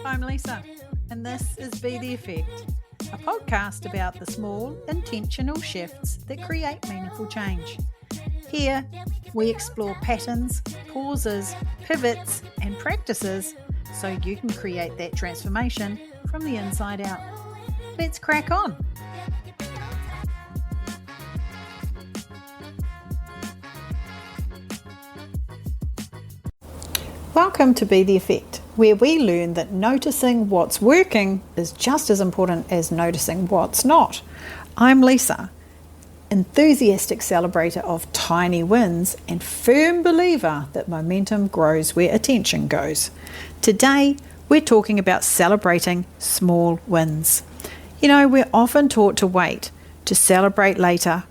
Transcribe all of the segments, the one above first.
I'm Lisa, and this is Be the Effect, a podcast about the small, intentional shifts that create meaningful change. Here, we explore patterns, pauses, pivots, and practices so you can create that transformation from the inside out. Let's crack on. Welcome to Be the Effect, where we learn that noticing what's working is just as important as noticing what's not. I'm Lisa, enthusiastic celebrator of tiny wins and firm believer that momentum grows where attention goes. Today, we're talking about celebrating small wins. You know, we're often taught to wait, to celebrate later,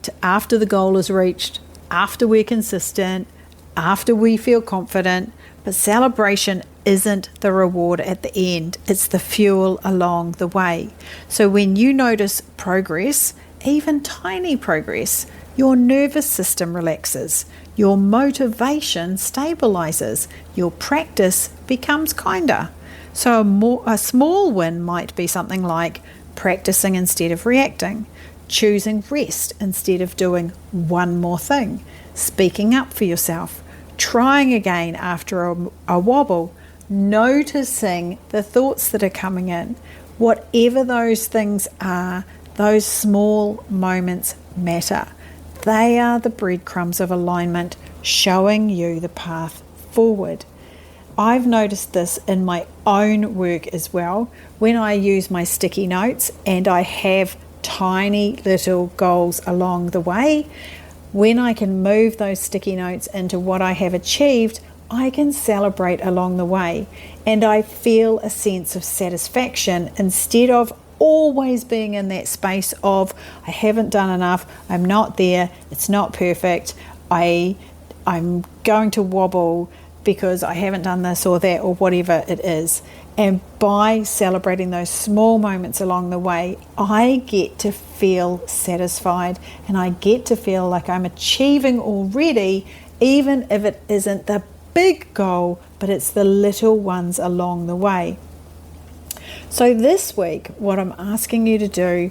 to after the goal is reached, after we're consistent, after we feel confident. But celebration isn't the reward at the end, it's the fuel along the way. So when you notice progress, even tiny progress, your nervous system relaxes, your motivation stabilises, your practice becomes kinder. So a small win might be something like practicing instead of reacting, choosing rest instead of doing one more thing, speaking up for yourself, trying again after a wobble, noticing the thoughts that are coming in. Whatever those things are, those small moments matter. They are the breadcrumbs of alignment showing you the path forward. I've noticed this in my own work as well. When I use my sticky notes and I have tiny little goals along the way, when I can move those sticky notes into what I have achieved, I can celebrate along the way, and I feel a sense of satisfaction instead of always being in that space of I haven't done enough, I'm not there, it's not perfect, I'm going to wobble because I haven't done this or that or whatever it is. And by celebrating those small moments along the way, I get to feel satisfied and I get to feel like I'm achieving already, even if it isn't the big goal, but it's the little ones along the way. So this week, what I'm asking you to do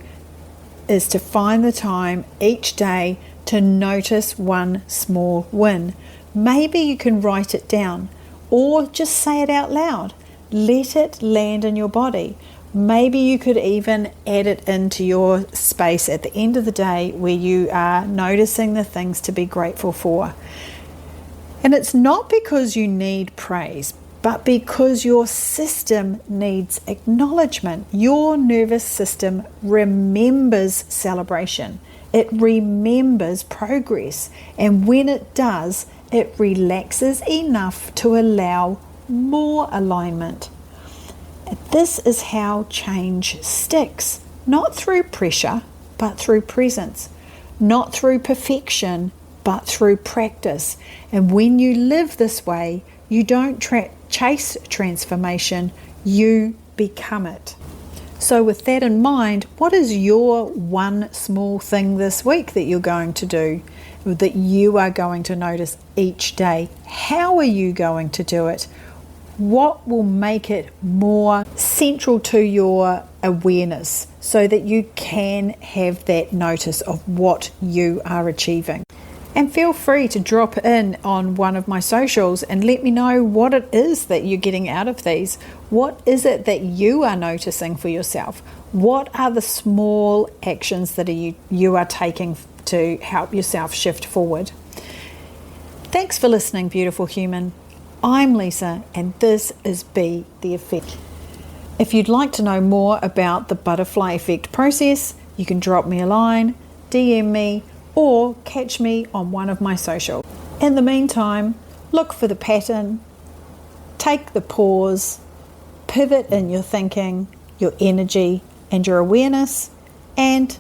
is to find the time each day to notice one small win. Maybe you can write it down or just say it out loud. Let it land in your body. Maybe you could even add it into your space at the end of the day where you are noticing the things to be grateful for. And it's not because you need praise, but because your system needs acknowledgement. Your nervous system remembers celebration. It remembers progress. And when it does, it relaxes enough to allow more alignment. This is how change sticks, not through pressure, but through presence, not through perfection, but through practice. And when you live this way, you don't chase transformation, you become it. So with that in mind, what is your one small thing this week that you're going to do, that you are going to notice each day? How are you going to do it? What will make it more central to your awareness so that you can have that notice of what you are achieving? And feel free to drop in on one of my socials and let me know what it is that you're getting out of these. What is it that you are noticing for yourself? What are the small actions that you are taking to help yourself shift forward? Thanks for listening, beautiful human. I'm Lisa, and this is Be the Effect. If you'd like to know more about the butterfly effect process, you can drop me a line, DM me, or catch me on one of my socials. In the meantime, look for the pattern, take the pause, pivot in your thinking, your energy, and your awareness, and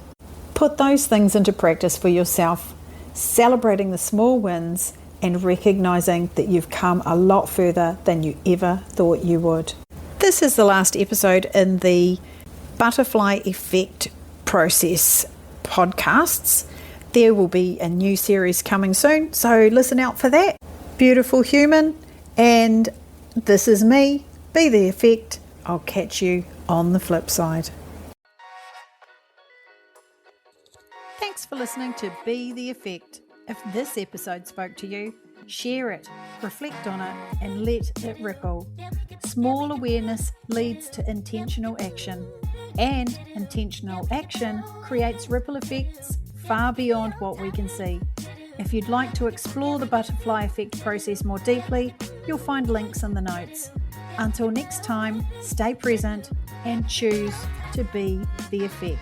put those things into practice for yourself, celebrating the small wins and recognizing that you've come a lot further than you ever thought you would. This is the last episode in the Butterfly Effect Process podcasts. There will be a new series coming soon, so listen out for that. Beautiful human, and this is me, Be the Effect, I'll catch you on the flip side. Thanks for listening to Be the Effect. If this episode spoke to you, share it, reflect on it, and let it ripple. Small awareness leads to intentional action, and intentional action creates ripple effects far beyond what we can see. If you'd like to explore the butterfly effect process more deeply, you'll find links in the notes. Until next time, stay present and choose to be the effect.